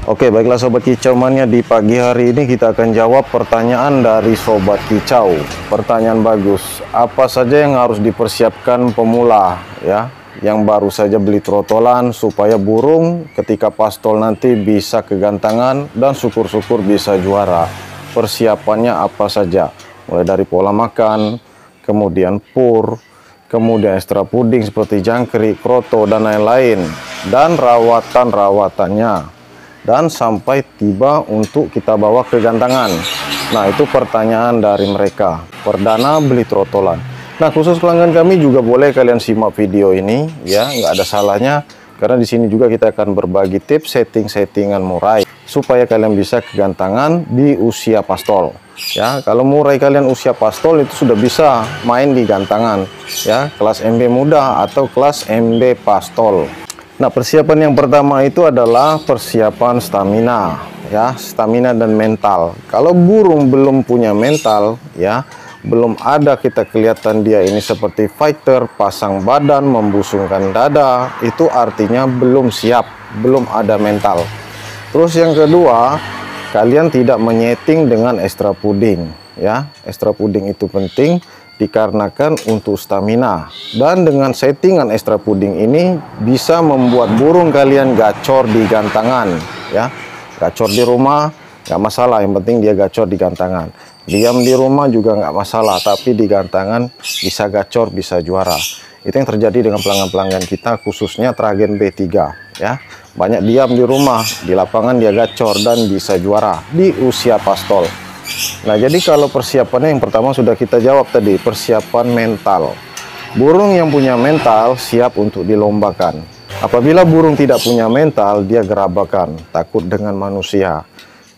Oke, baiklah Sobat Kicau Mania, di pagi hari ini kita akan jawab pertanyaan dari Sobat Kicau. Pertanyaan bagus. Apa saja yang harus dipersiapkan pemula ya, yang baru saja beli trotolan supaya burung ketika pastol nanti bisa kegantangan dan syukur-syukur bisa juara. Persiapannya apa saja? Mulai dari pola makan, kemudian pur, kemudian ekstra puding seperti jangkrik, kroto, dan lain-lain, dan rawatan-rawatannya, dan sampai tiba untuk kita bawa ke gantangan. Nah, itu pertanyaan dari mereka. Perdana beli trotolan. Nah, khusus pelanggan kami juga boleh kalian simak video ini ya, nggak ada salahnya, karena di sini juga kita akan berbagi tips settingan murai supaya kalian bisa kegantangan di usia pastol. Ya, kalau murai kalian usia pastol itu sudah bisa main di gantangan ya, kelas MB muda atau kelas MB pastol. Nah, persiapan yang pertama itu adalah persiapan stamina ya, stamina dan mental. Kalau burung belum punya mental ya, belum ada kita kelihatan dia ini seperti fighter, pasang badan, membusungkan dada, itu artinya belum siap, belum ada mental. Terus yang kedua, kalian tidak menyeting dengan ekstra puding ya. Ekstra puding itu penting dikarenakan untuk stamina, dan dengan settingan ekstra puding ini bisa membuat burung kalian gacor di gantangan ya. Gacor di rumah nggak masalah, yang penting dia gacor di gantangan. Diam di rumah juga nggak masalah, tapi di gantangan bisa gacor, bisa juara. Itu yang terjadi dengan pelanggan-pelanggan kita, khususnya Tragen B3 ya. Banyak diam di rumah, di lapangan dia gacor dan bisa juara di usia pastol. Nah, jadi kalau persiapannya yang pertama sudah kita jawab tadi, persiapan mental. Burung yang punya mental siap untuk dilombakan. Apabila burung tidak punya mental, dia gerabakan, takut dengan manusia.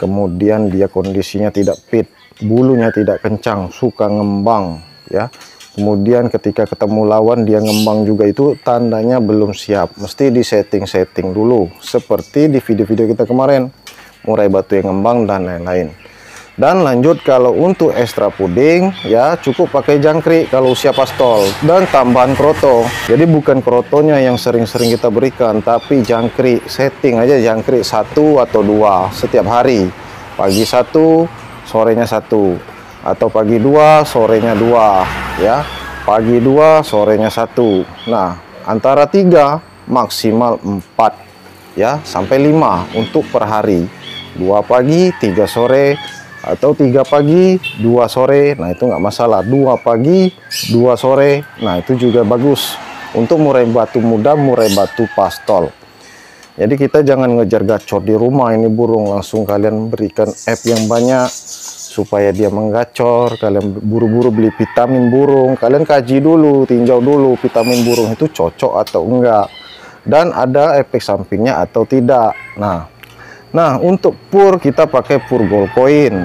Kemudian dia kondisinya tidak fit, bulunya tidak kencang, suka ngembang ya. Kemudian ketika ketemu lawan dia ngembang juga, itu tandanya belum siap. Mesti di setting dulu, seperti di video-video kita kemarin, murai batu yang ngembang dan lain-lain. Dan lanjut, kalau untuk ekstra puding ya cukup pakai jangkrik kalau usia pastol, dan tambahan kroto. Jadi bukan krotonya yang sering-sering kita berikan, tapi jangkrik. Setting aja jangkrik 1 atau 2 setiap hari. Pagi 1, sorenya 1, atau pagi 2, sorenya 2 ya. Pagi 2, sorenya 1. Nah, antara 3 maksimal 4 ya, sampai 5 untuk per hari. 2 pagi, 3 sore, atau 3 pagi 2 sore. Nah, itu nggak masalah. 2 pagi 2 sore, nah itu juga bagus untuk murai batu muda, murai batu pastol. Jadi kita jangan ngejar gacor di rumah ini burung, langsung kalian berikan app yang banyak supaya dia menggacor. Kalian buru-buru beli vitamin burung, kalian kaji dulu, tinjau dulu vitamin burung itu cocok atau enggak, dan ada efek sampingnya atau tidak. Nah, untuk pur kita pakai pur gold coin.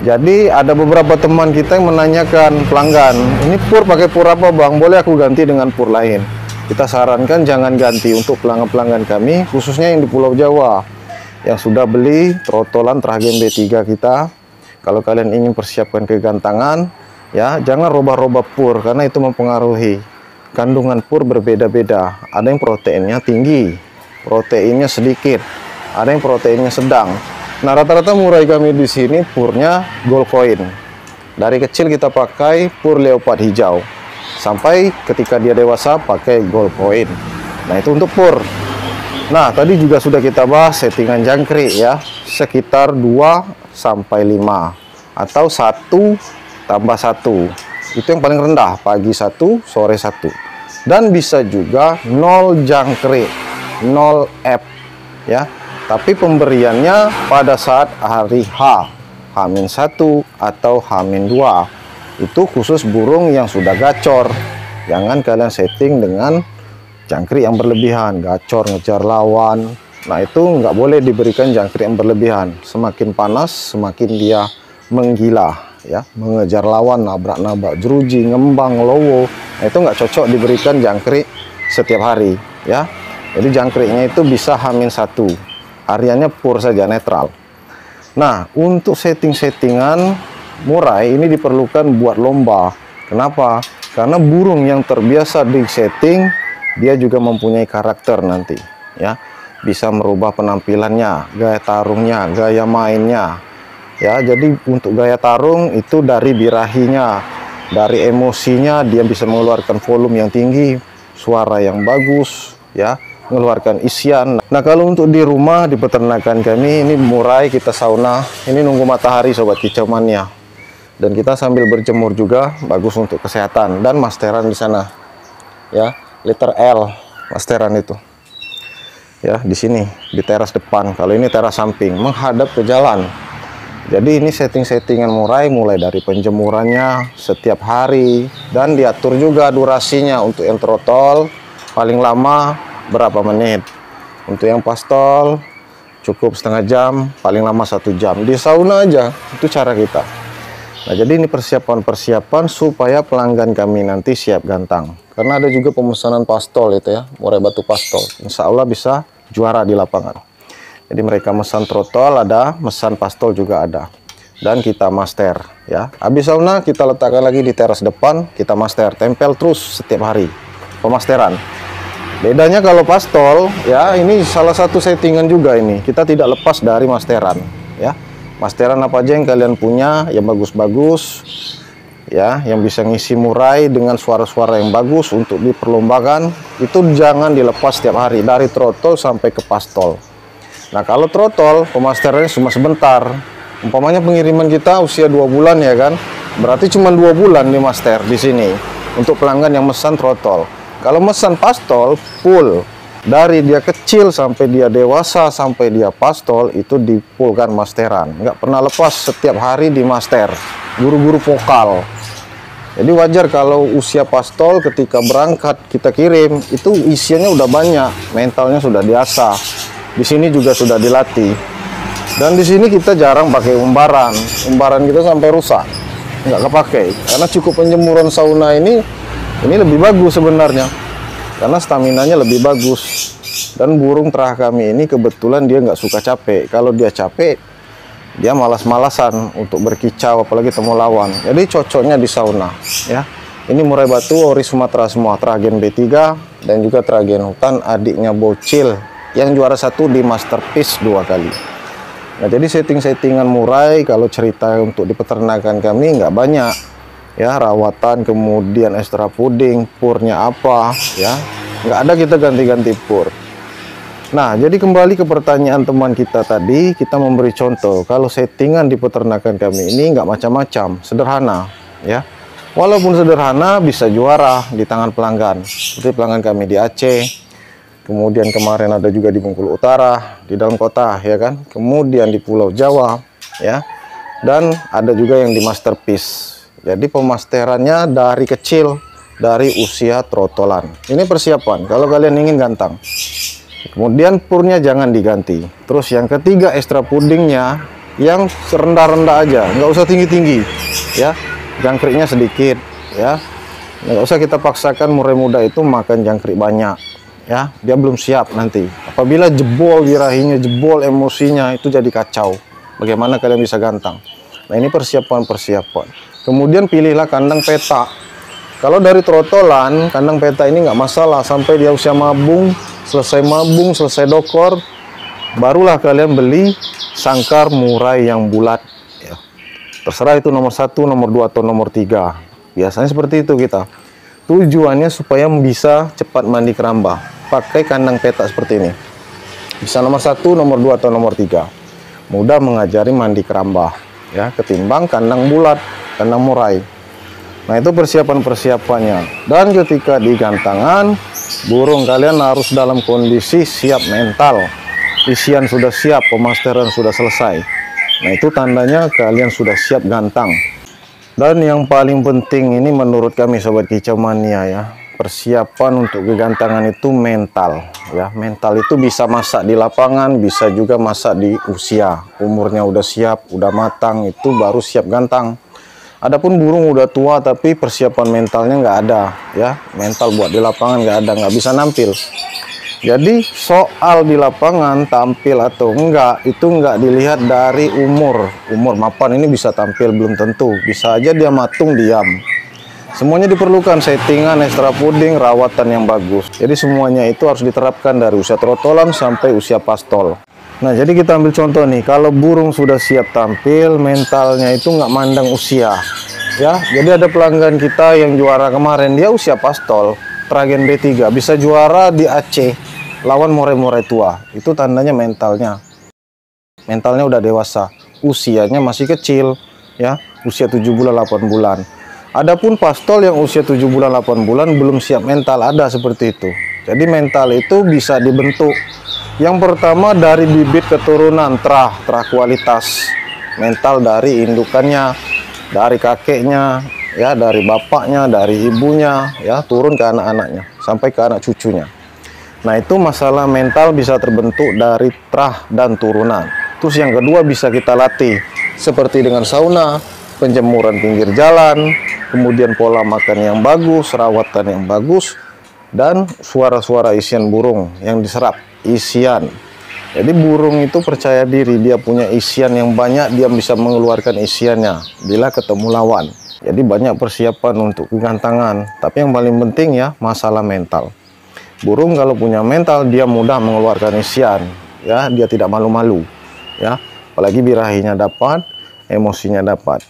Jadi ada beberapa teman kita yang menanyakan, pelanggan, ini pur pakai pur apa bang? Boleh aku ganti dengan pur lain? Kita sarankan jangan ganti untuk pelanggan-pelanggan kami, khususnya yang di Pulau Jawa, yang sudah beli trotolan Tragen B3 kita. Kalau kalian ingin persiapkan kegantangan, ya jangan robah-robah pur, karena itu mempengaruhi. Kandungan pur berbeda-beda. Ada yang proteinnya tinggi, proteinnya sedikit, ada yang proteinnya sedang. Nah, rata-rata murai kami di sini purnya gold coin. Dari kecil kita pakai pur leopard hijau, sampai ketika dia dewasa pakai gold coin. Nah, itu untuk pur. Nah, tadi juga sudah kita bahas settingan jangkrik ya, sekitar 2 sampai 5 atau 1 tambah 1. Itu yang paling rendah, pagi 1, sore 1. Dan bisa juga 0 jangkrik, 0 F ya. Tapi pemberiannya pada saat hari H, H-1 atau H-2. Itu khusus burung yang sudah gacor. Jangan kalian setting dengan jangkrik yang berlebihan, gacor ngejar lawan. Nah, itu nggak boleh diberikan jangkrik yang berlebihan. Semakin panas, semakin dia menggila ya, mengejar lawan, nabrak-nabrak jeruji, ngembang, lowo. Nah, itu nggak cocok diberikan jangkrik setiap hari ya. Jadi jangkriknya itu bisa H-1. Hariannya pur saja, netral. Nah, untuk settingan murai ini diperlukan buat lomba. Kenapa? Karena burung yang terbiasa di setting, dia juga mempunyai karakter nanti ya. bisa merubah penampilannya, gaya tarungnya, gaya mainnya. Ya, jadi untuk gaya tarung itu dari birahinya, dari emosinya dia bisa mengeluarkan volume yang tinggi, suara yang bagus, ya, mengeluarkan isian. Nah, kalau untuk di rumah di peternakan kami ini murai kita sauna, ini nunggu matahari sobat kicau mania. Dan kita sambil berjemur juga bagus untuk kesehatan. Dan masteran di sana. Ya, liter L masteran itu. Ya, di sini di teras depan. Kalau ini teras samping menghadap ke jalan. Jadi ini setting-settingan murai mulai dari penjemurannya setiap hari dan diatur juga durasinya. Untuk yang trotol paling lama berapa menit, untuk yang pastol cukup setengah jam, paling lama 1 jam. Di sauna aja itu cara kita. Nah, jadi ini persiapan supaya pelanggan kami nanti siap gantang. Karena ada juga pemesanan pastol itu ya, murai batu pastol. Insya Allah bisa juara di lapangan. Jadi mereka mesan trotol ada, mesan pastol juga ada. Dan kita master ya. Habis sauna kita letakkan lagi di teras depan, kita master, tempel terus setiap hari pemasteran. Bedanya kalau pastol ya, ini salah satu settingan juga ini. Kita tidak lepas dari masteran ya. Masteran apa aja yang kalian punya yang bagus-bagus ya, yang bisa ngisi murai dengan suara-suara yang bagus untuk diperlombakan, itu jangan dilepas setiap hari dari trotol sampai ke pastol. Nah, kalau trotol pemasterannya cuma sebentar. Umpamanya pengiriman kita usia 2 bulan ya kan, berarti cuma 2 bulan di master di sini untuk pelanggan yang mesan trotol. Kalau mesan pastol full dari dia kecil sampai dia dewasa sampai dia pastol itu dipulkan masteran, nggak pernah lepas, setiap hari di master. Guru-guru vokal. Jadi wajar kalau usia pastol ketika berangkat kita kirim itu isiannya udah banyak, mentalnya sudah diasah. Di sini juga sudah dilatih. Dan di sini kita jarang pakai umbaran. Umbaran kita sampai rusak, nggak kepakai. Karena cukup penjemuran sauna ini lebih bagus sebenarnya. Karena staminanya lebih bagus. Dan burung terah kami ini kebetulan dia nggak suka capek. Kalau dia capek, dia malas-malasan untuk berkicau, apalagi temu lawan. Jadi cocoknya di sauna ya. Ini murai batu ori Sumatera semua, Tragen B3 dan juga Tragen hutan adiknya Bocil yang juara 1 di Masterpiece 2 kali. Nah, jadi setting-settingan murai kalau cerita untuk di peternakan kami nggak banyak ya, rawatan, kemudian ekstra puding, purnya apa ya, nggak ada kita ganti-ganti pur. Nah, jadi kembali ke pertanyaan teman kita tadi, kita memberi contoh kalau settingan di peternakan kami ini nggak macam-macam, sederhana ya. Walaupun sederhana bisa juara di tangan pelanggan. Seperti pelanggan kami di Aceh, kemudian kemarin ada juga di Bengkulu Utara, di dalam kota ya kan, kemudian di Pulau Jawa ya, dan ada juga yang di Masterpiece. Jadi pemasterannya dari kecil, dari usia trotolan. Ini persiapan kalau kalian ingin gantang. Kemudian purnya jangan diganti. Terus yang ketiga, ekstra pudingnya yang rendah-rendah aja, nggak usah tinggi-tinggi ya, jangkriknya sedikit ya. Nggak usah kita paksakan murai muda itu makan jangkrik banyak ya, dia belum siap nanti. Apabila jebol birahinya, jebol emosinya, itu jadi kacau. Bagaimana kalian bisa gantang? Nah, ini persiapan. Kemudian pilihlah kandang peta. Kalau dari trotolan, kandang peta ini nggak masalah sampai dia usia mabung, selesai dokor, barulah kalian beli sangkar murai yang bulat. Ya. Terserah itu nomor 1, nomor 2 atau nomor 3. Biasanya seperti itu kita. Tujuannya supaya bisa cepat mandi keramba. Pakai kandang peta seperti ini. Bisa nomor 1, nomor 2 atau nomor 3. Mudah mengajari mandi keramba ya, ketimbang kandang bulat, kandang murai. Nah, itu persiapan-persiapannya. Dan ketika di gantangan, burung kalian harus dalam kondisi siap mental. Isian sudah siap, pemasteran sudah selesai. Nah, itu tandanya kalian sudah siap gantang. Dan yang paling penting ini menurut kami sobat kicau mania ya, persiapan untuk kegantangan itu mental ya. Mental itu bisa masak di lapangan, bisa juga masak di usia. Umurnya udah siap, udah matang, itu baru siap gantang. Adapun burung udah tua tapi persiapan mentalnya nggak ada ya, mental buat di lapangan nggak ada, nggak bisa nampil. Jadi soal di lapangan tampil atau enggak itu enggak dilihat dari umur mapan ini bisa tampil belum tentu, bisa aja dia matung diam. Semuanya diperlukan, settingan, ekstra puding, rawatan yang bagus. Jadi semuanya itu harus diterapkan dari usia trotolan sampai usia pastol. Nah, jadi kita ambil contoh nih, kalau burung sudah siap tampil, mentalnya itu nggak mandang usia. Ya, jadi ada pelanggan kita yang juara kemarin, dia usia pastol, Tragen B3, bisa juara di Aceh, lawan more-more tua. Itu tandanya mentalnya udah dewasa, usianya masih kecil, ya, usia 7 bulan, 8 bulan. Adapun pastol yang usia 7 bulan 8 bulan belum siap mental, ada seperti itu. Jadi mental itu bisa dibentuk. Yang pertama dari bibit keturunan, terah kualitas. Mental dari indukannya, dari kakeknya, ya, dari bapaknya, dari ibunya, ya, turun ke anak-anaknya sampai ke anak cucunya. Nah, itu masalah mental bisa terbentuk dari terah dan turunan. Terus yang kedua bisa kita latih seperti dengan sauna, penjemuran pinggir jalan, kemudian pola makan yang bagus, rawatan yang bagus, dan suara-suara isian burung yang diserap, isian. Jadi burung itu percaya diri, dia punya isian yang banyak, dia bisa mengeluarkan isiannya bila ketemu lawan. Jadi banyak persiapan untuk kegantangan, tapi yang paling penting ya masalah mental. Burung kalau punya mental, dia mudah mengeluarkan isian, ya, dia tidak malu-malu, ya, apalagi birahinya dapat, emosinya dapat,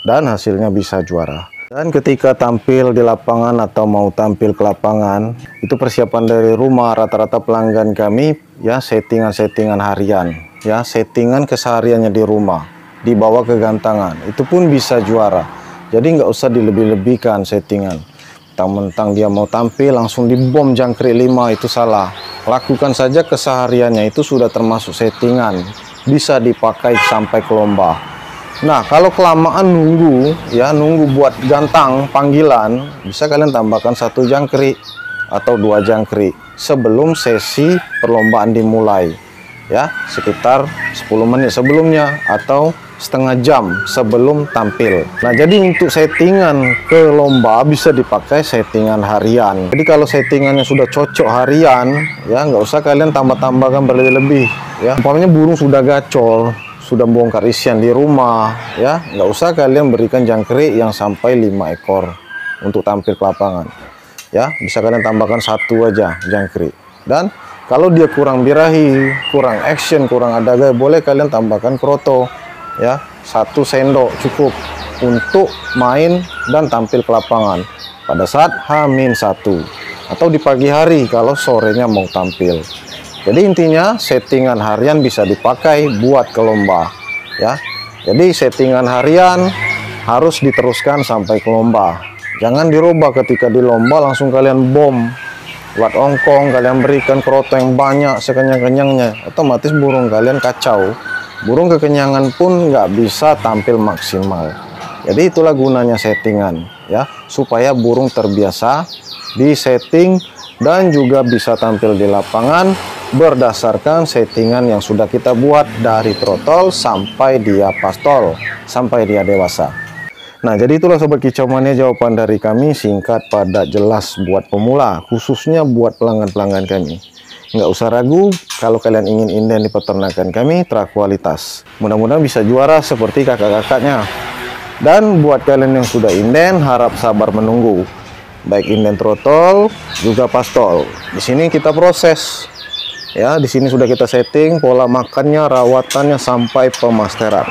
dan hasilnya bisa juara. Dan ketika tampil di lapangan atau mau tampil ke lapangan, itu persiapan dari rumah. Rata-rata pelanggan kami ya settingan harian, ya, settingan kesehariannya di rumah, dibawa ke gantangan, itu pun bisa juara. Jadi nggak usah dilebih-lebihkan settingan. Mentang-mentang dia mau tampil langsung dibom jangkrik 5, itu salah. Lakukan saja kesehariannya, itu sudah termasuk settingan, bisa dipakai sampai ke lomba. Nah, kalau kelamaan nunggu, ya, nunggu buat gantang panggilan, bisa kalian tambahkan 1 jangkrik atau 2 jangkrik sebelum sesi perlombaan dimulai, ya, sekitar 10 menit sebelumnya atau setengah jam sebelum tampil. Nah, jadi untuk settingan ke lomba bisa dipakai settingan harian. Jadi kalau settingannya sudah cocok harian, ya, nggak usah kalian tambah-tambahkan berlebih-lebih, ya. Umpamanya burung sudah gacor, sudah bongkar isian di rumah, ya, nggak usah kalian berikan jangkrik yang sampai 5 ekor untuk tampil ke lapangan, ya. Bisa kalian tambahkan 1 aja jangkrik. Dan kalau dia kurang birahi, kurang action, kurang ada gaya, boleh kalian tambahkan kroto, ya, 1 sendok cukup untuk main dan tampil ke lapangan pada saat H-1 atau di pagi hari kalau sorenya mau tampil. Jadi intinya settingan harian bisa dipakai buat ke lomba, ya. Jadi settingan harian harus diteruskan sampai ke lomba. Jangan dirubah ketika di lomba langsung kalian bom. Buat ongkong kalian berikan kroto yang banyak sekenyang-kenyangnya, otomatis burung kalian kacau. Burung kekenyangan pun nggak bisa tampil maksimal. Jadi itulah gunanya settingan, ya, supaya burung terbiasa di setting dan juga bisa tampil di lapangan berdasarkan settingan yang sudah kita buat dari trotol sampai dia pastol, sampai dia dewasa. Nah, jadi itulah Sobat Kicau Mania jawaban dari kami, singkat, padat, jelas buat pemula, khususnya buat pelanggan-pelanggan kami. Nggak usah ragu kalau kalian ingin inden di peternakan kami, terkualitas. Mudah-mudahan bisa juara seperti kakak-kakaknya. Dan buat kalian yang sudah inden, harap sabar menunggu. Baik inden trotol juga pastol. Di sini kita proses. Ya, di sini sudah kita setting pola makannya, rawatannya sampai pemasteran.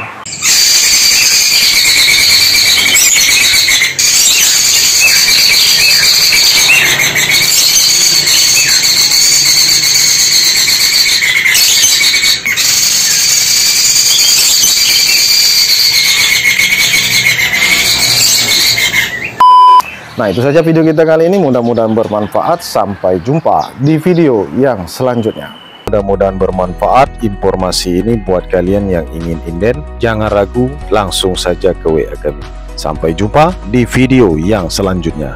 Nah, itu saja video kita kali ini, mudah-mudahan bermanfaat. Sampai jumpa di video yang selanjutnya. Mudah-mudahan bermanfaat informasi ini buat kalian yang ingin inden. Jangan ragu, langsung saja ke WA kami. Sampai jumpa di video yang selanjutnya.